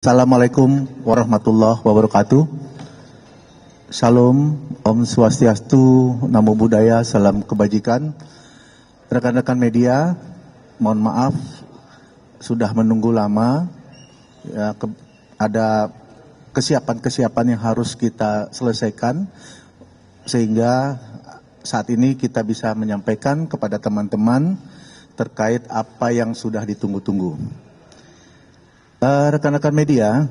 Assalamualaikum warahmatullahi wabarakatuh. Salam, Om Swastiastu, Namo Buddhaya, salam kebajikan. Rekan-rekan media, mohon maaf sudah menunggu lama. Ya, ada kesiapan-kesiapan yang harus kita selesaikan sehingga saat ini kita bisa menyampaikan kepada teman-teman terkait apa yang sudah ditunggu-tunggu. Rekan-rekan media,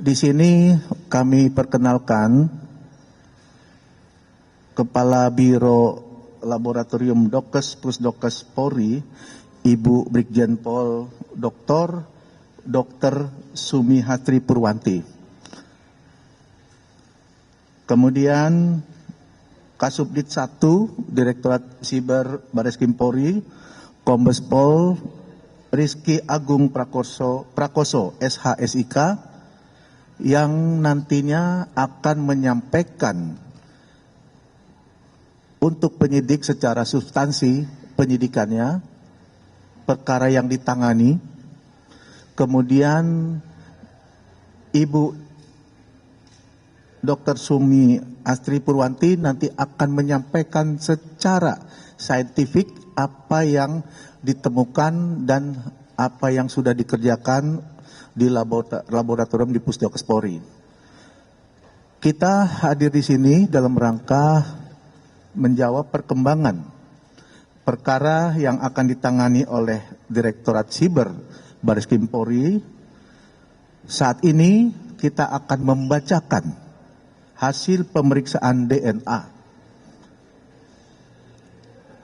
di sini kami perkenalkan Kepala Biro Laboratorium Dokes Pusdokes Polri, Ibu Brigjen Pol Dr. Sumihastri Purwanti. Kemudian Kasubdit 1 Direktorat Siber Bareskrim Polri, Kombes Pol Rizky Agung Prakoso SHSIK, yang nantinya akan menyampaikan untuk penyidik secara substansi penyidikannya, perkara yang ditangani. Kemudian Ibu Dr. Sumi Astri Purwanti nanti akan menyampaikan secara saintifik apa yang ditemukan dan apa yang sudah dikerjakan di laboratorium di Pusdokes Polri. Kita hadir di sini dalam rangka menjawab perkembangan perkara yang akan ditangani oleh Direktorat Siber Bareskrim Polri. Saat ini kita akan membacakan hasil pemeriksaan DNA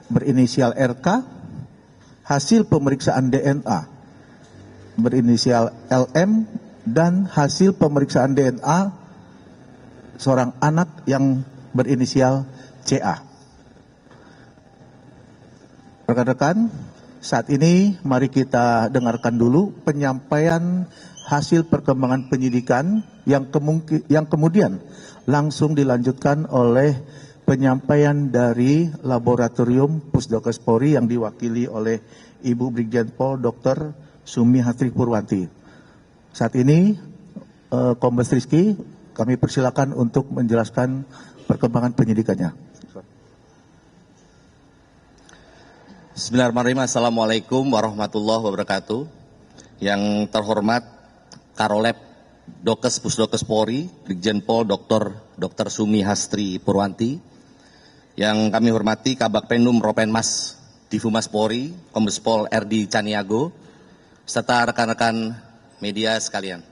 berinisial RK, hasil pemeriksaan DNA berinisial LM, dan hasil pemeriksaan DNA seorang anak yang berinisial CA. Rekan-rekan, saat ini mari kita dengarkan dulu penyampaian hasil perkembangan penyidikan yang kemudian langsung dilanjutkan oleh penyampaian dari Laboratorium Pusdokes Polri yang diwakili oleh Ibu Brigjen Pol Dr. Sumihastri Purwanti. Saat ini Kombes Rizky, kami persilakan untuk menjelaskan perkembangan penyidikannya. Bismillahirrahmanirrahim. Assalamualaikum warahmatullahi wabarakatuh. Yang terhormat Karolep Dokes Pusdokes Polri, Brigjen Pol Dr. Sumihastri Purwanti. Yang kami hormati Kabak Penum Ropenmas Difumas Polri, Kombes Pol RD Caniago, serta rekan-rekan media sekalian.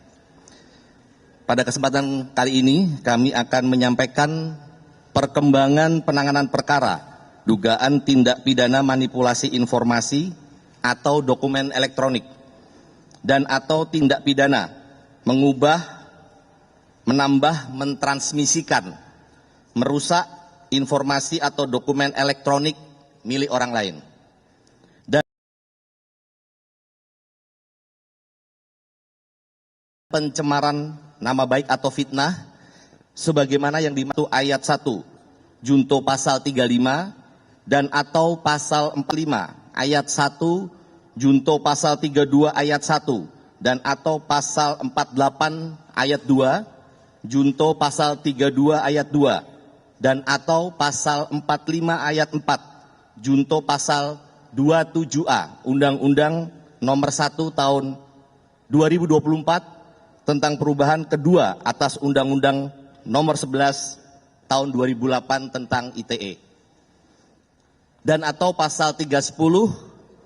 Pada kesempatan kali ini kami akan menyampaikan perkembangan penanganan perkara dugaan tindak pidana manipulasi informasi atau dokumen elektronik dan atau tindak pidana mengubah, menambah, mentransmisikan, merusak informasi atau dokumen elektronik milik orang lain. Dan pencemaran nama baik atau fitnah sebagaimana yang dimaksud ayat 1 junto pasal 35 dan atau pasal 45, ayat 1 junto pasal 32 ayat 1 dan atau pasal 48 ayat 2 junto pasal 32 ayat 2 dan atau pasal 45 ayat 4 junto pasal 27A Undang-Undang Nomor 1 Tahun 2024 tentang perubahan kedua atas Undang-Undang Nomor 11 Tahun 2008 tentang ITE, dan atau pasal 310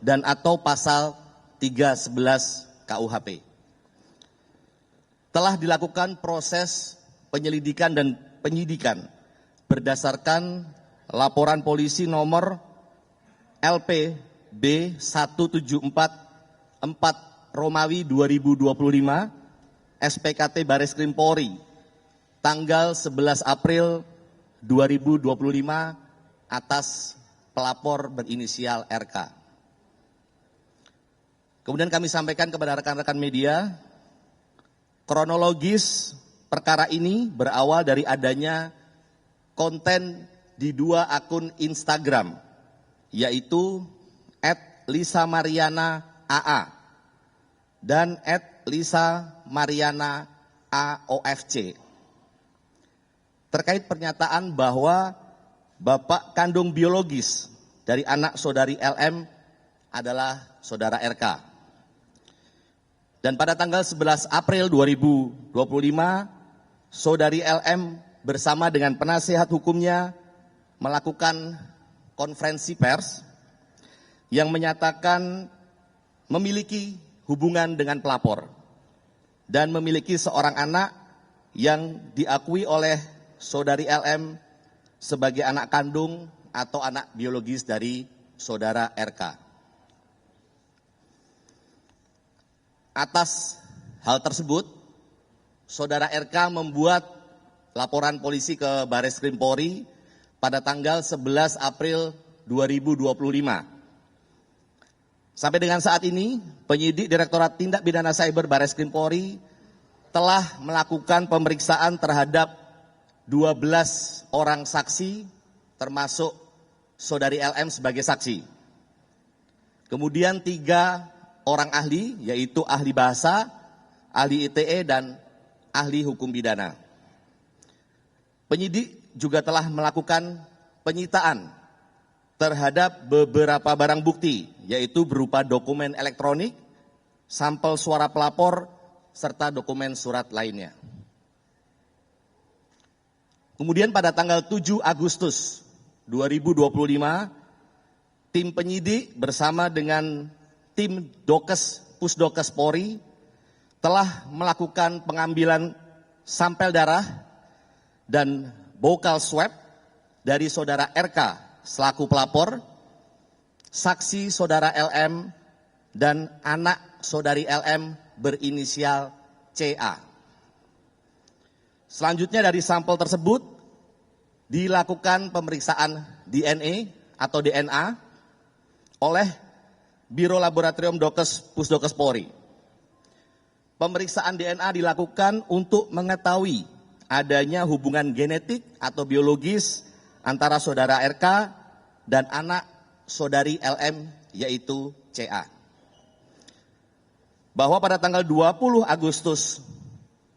dan atau pasal 311 KUHP. Telah dilakukan proses penyelidikan dan penyidikan berdasarkan laporan polisi nomor LP B1744 Romawi 2025 SPKT Bareskrim Polri tanggal 11 April 2025 atas pelapor berinisial RK. Kemudian kami sampaikan kepada rekan-rekan media, kronologis perkara ini berawal dari adanya konten di dua akun Instagram, yaitu @lisamariana AA dan Lisa Mariana AOFC terkait pernyataan bahwa bapak kandung biologis dari anak saudari LM adalah saudara RK. Dan pada tanggal 11 April 2025, saudari LM bersama dengan penasihat hukumnya melakukan konferensi pers yang menyatakan memiliki hubungan dengan pelapor dan memiliki seorang anak yang diakui oleh saudari LM sebagai anak kandung atau anak biologis dari saudara RK. Atas hal tersebut, saudara RK membuat laporan polisi ke Bareskrim Polri pada tanggal 11 April 2025. Sampai dengan saat ini, penyidik Direktorat Tindak Pidana Cyber Bareskrim Polri telah melakukan pemeriksaan terhadap 12 orang saksi, termasuk saudari LM sebagai saksi. Kemudian 3 orang ahli, yaitu ahli bahasa, ahli ITE, dan ahli hukum pidana. Penyidik juga telah melakukan penyitaan terhadap beberapa barang bukti, yaitu berupa dokumen elektronik, sampel suara pelapor, serta dokumen surat lainnya. Kemudian pada tanggal 7 Agustus 2025, tim penyidik bersama dengan tim Pusdokes Polri telah melakukan pengambilan sampel darah dan bokal swab dari saudara RK selaku pelapor, saksi saudara LM, dan anak saudari LM berinisial CA. Selanjutnya dari sampel tersebut dilakukan pemeriksaan DNA atau DNA oleh Biro Laboratorium Pusdokes Polri. Pemeriksaan DNA dilakukan untuk mengetahui adanya hubungan genetik atau biologis antara saudara RK dan anak saudari LM, yaitu CA. Bahwa pada tanggal 20 Agustus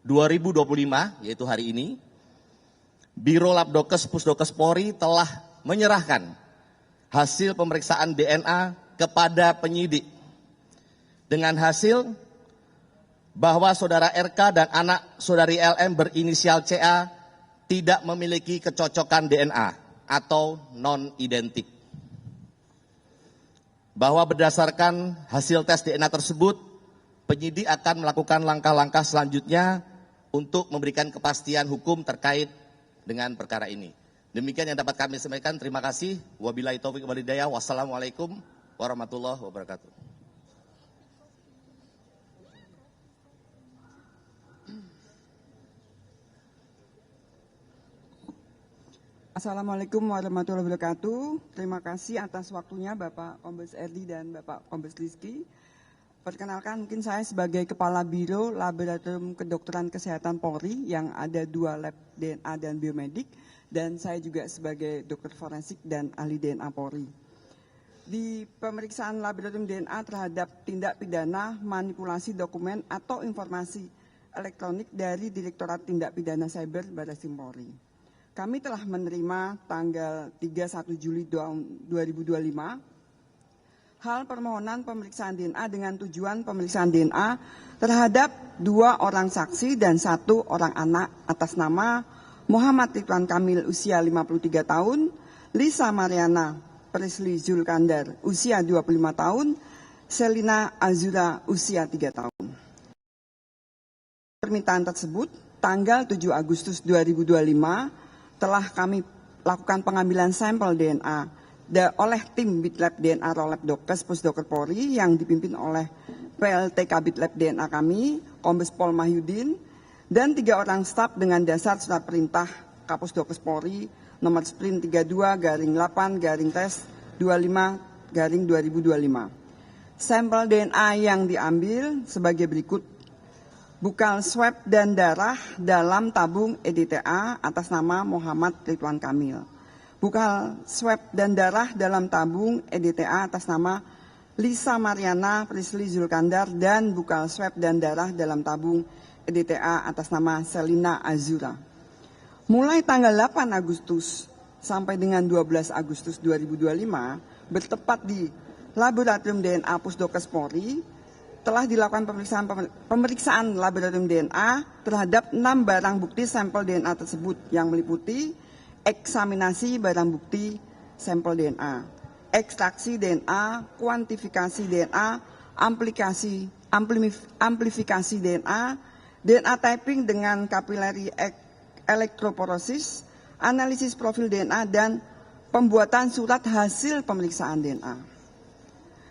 2025, yaitu hari ini, Biro Labdokes Pusdokes Polri telah menyerahkan hasil pemeriksaan DNA kepada penyidik. Dengan hasil bahwa saudara RK dan anak saudari LM berinisial CA tidak memiliki kecocokan DNA atau non-identik. Bahwa berdasarkan hasil tes DNA tersebut, penyidik akan melakukan langkah-langkah selanjutnya untuk memberikan kepastian hukum terkait dengan perkara ini. Demikian yang dapat kami sampaikan. Terima kasih. Wabillahi taufiq wal hidayah. Wassalamualaikum warahmatullahi wabarakatuh. Assalamualaikum warahmatullahi wabarakatuh. Terima kasih atas waktunya Bapak Kombes Erdi dan Bapak Kombes Rizky. Perkenalkan, mungkin saya sebagai Kepala Biro Laboratorium Kedokteran Kesehatan Polri yang ada 2 lab DNA dan biomedik, dan saya juga sebagai dokter forensik dan ahli DNA Polri. Di pemeriksaan laboratorium DNA terhadap tindak pidana manipulasi dokumen atau informasi elektronik dari Direktorat Tindak Pidana Cyber Bareskrim Polri. Kami telah menerima tanggal 31 Juli 2025 hal permohonan pemeriksaan DNA dengan tujuan pemeriksaan DNA terhadap 2 orang saksi dan 1 orang anak atas nama Muhammad Ridwan Kamil usia 53 tahun, Lisa Mariana Presli Zulkandar usia 25 tahun, Selina Azura usia 3 tahun. Permintaan tersebut tanggal 7 Agustus 2025 telah kami lakukan pengambilan sampel DNA oleh tim Bitlab DNA Rolab Dokes Pusdokes Polri yang dipimpin oleh PLT Kabit Lab DNA kami, Kombes Pol Mahyudin, dan 3 orang staf dengan dasar surat perintah Kapusdokes Polri nomor sprint 32-8-tes-25-2025. Sampel DNA yang diambil sebagai berikut: bukal swab dan darah dalam tabung EDTA atas nama Muhammad Ridwan Kamil. Bukal swab dan darah dalam tabung EDTA atas nama Lisa Mariana, Prisly Zulkandar, dan bukal swab dan darah dalam tabung EDTA atas nama Selina Azura. Mulai tanggal 8 Agustus sampai dengan 12 Agustus 2025, bertepat di Laboratorium DNA Pusdokes Polri, telah dilakukan pemeriksaan laboratorium DNA terhadap 6 barang bukti sampel DNA tersebut yang meliputi eksaminasi barang bukti sampel DNA, ekstraksi DNA, kuantifikasi DNA, amplifikasi DNA, DNA typing dengan capillary electrophoresis, analisis profil DNA, dan pembuatan surat hasil pemeriksaan DNA.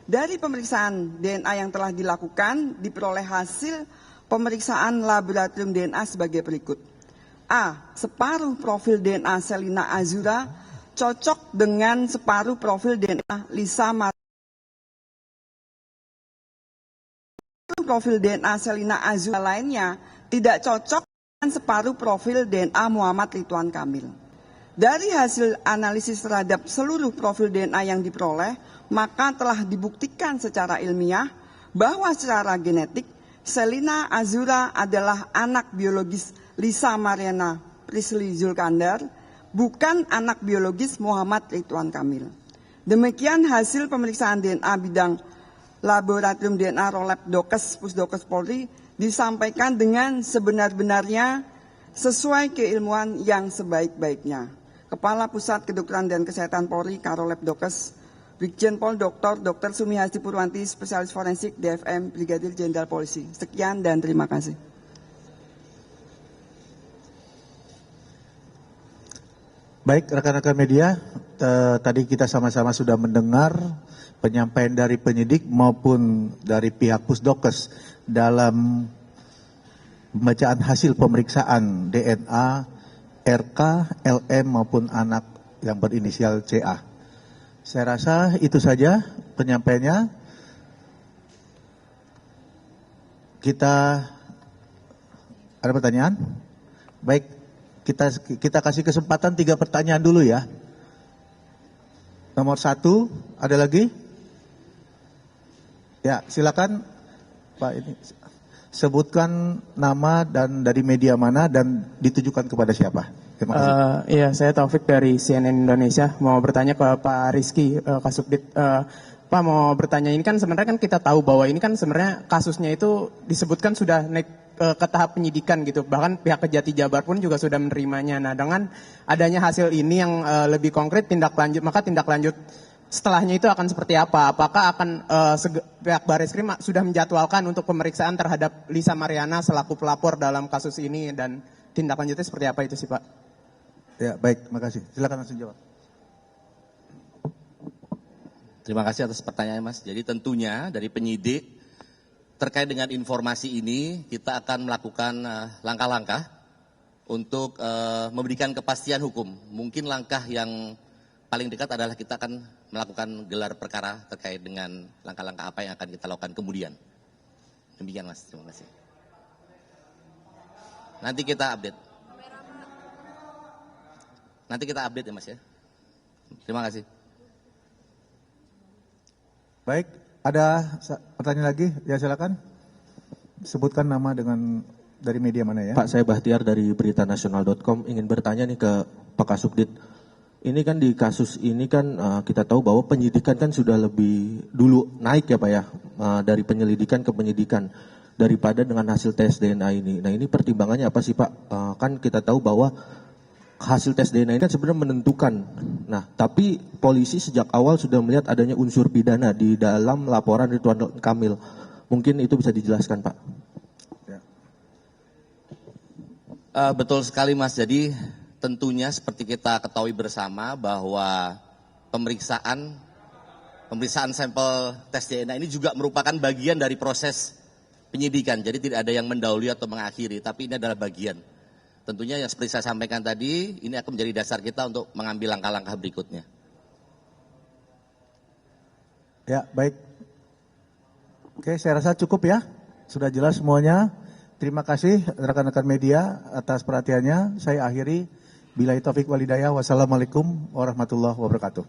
Dari pemeriksaan DNA yang telah dilakukan, diperoleh hasil pemeriksaan laboratorium DNA sebagai berikut. A. Separuh profil DNA Selina Azura cocok dengan separuh profil DNA Lisa Mariana. Profil DNA Selina Azura lainnya tidak cocok dengan separuh profil DNA Muhammad Ridwan Kamil. Dari hasil analisis terhadap seluruh profil DNA yang diperoleh, maka telah dibuktikan secara ilmiah bahwa secara genetik Selina Azura adalah anak biologis Lisa Mariana Prisly Zulkandar, bukan anak biologis Muhammad Ridwan Kamil. Demikian hasil pemeriksaan DNA bidang Laboratorium DNA Rolab Dokes Pusdokes Polri disampaikan dengan sebenar-benarnya sesuai keilmuan yang sebaik-baiknya. Kepala Pusat Kedokteran dan Kesehatan Polri Karolab Dokes, Brigjen Pol Dr. Sumi Hasti Purwanti, Spesialis Forensik DFM Brigadir Jenderal Polisi. Sekian dan terima kasih. Baik, rekan-rekan media, tadi kita sama-sama sudah mendengar penyampaian dari penyidik maupun dari pihak Pusdokes dalam pembacaan hasil pemeriksaan DNA RK, LM maupun anak yang berinisial CA. Saya rasa itu saja penyampaiannya. Kita ada pertanyaan? Baik, kita kasih kesempatan 3 pertanyaan dulu ya. Nomor 1, ada lagi? Ya, silakan Pak, ini sebutkan nama dan dari media mana dan ditujukan kepada siapa. Terima kasih. Iya, saya Taufik dari CNN Indonesia. Mau bertanya ke Pak Rizky Kasubdit. Pak mau bertanya, ini kan sebenarnya kan kita tahu bahwa ini kan sebenarnya kasusnya itu disebutkan sudah naik ke tahap penyidikan gitu. Bahkan pihak Kejati Jabar pun juga sudah menerimanya. Nah, dengan adanya hasil ini yang lebih konkret tindak lanjut, maka tindak lanjut setelahnya itu akan seperti apa? Apakah akan pihak Barreskrim sudah menjadwalkan untuk pemeriksaan terhadap Lisa Mariana selaku pelapor dalam kasus ini dan tindak lanjutnya seperti apa itu sih Pak? Ya, baik, terima kasih. Silakan langsung jawab. Terima kasih atas pertanyaannya Mas. Jadi tentunya dari penyidik terkait dengan informasi ini kita akan melakukan langkah-langkah untuk memberikan kepastian hukum. Mungkin langkah yang paling dekat adalah kita akan melakukan gelar perkara terkait dengan langkah-langkah apa yang akan kita lakukan kemudian. Demikian Mas, terima kasih. Nanti kita update ya Mas ya. Terima kasih. Baik, ada pertanyaan lagi? Ya silakan. Sebutkan nama dengan dari media mana ya. Pak, saya Bahtiar dari beritanasional.com ingin bertanya nih ke Pak Kasubdit. Ini kan di kasus ini kan kita tahu bahwa penyidikan kan sudah lebih dulu naik ya Pak ya, dari penyelidikan ke penyidikan daripada dengan hasil tes DNA ini. Nah ini pertimbangannya apa sih Pak? Kan kita tahu bahwa hasil tes DNA ini kan sebenarnya menentukan. Nah tapi polisi sejak awal sudah melihat adanya unsur pidana di dalam laporan Ridwan Kamil. Mungkin itu bisa dijelaskan Pak. Ya. Betul sekali Mas, jadi tentunya seperti kita ketahui bersama bahwa pemeriksaan sampel tes DNA ini juga merupakan bagian dari proses penyidikan. Jadi tidak ada yang mendahului atau mengakhiri, tapi ini adalah bagian. Tentunya yang seperti saya sampaikan tadi, ini akan menjadi dasar kita untuk mengambil langkah-langkah berikutnya. Ya, baik. Oke, saya rasa cukup ya. Sudah jelas semuanya. Terima kasih rekan-rekan media atas perhatiannya. Saya akhiri. Billahi taufik walhidayah. Wassalamualaikum warahmatullahi wabarakatuh.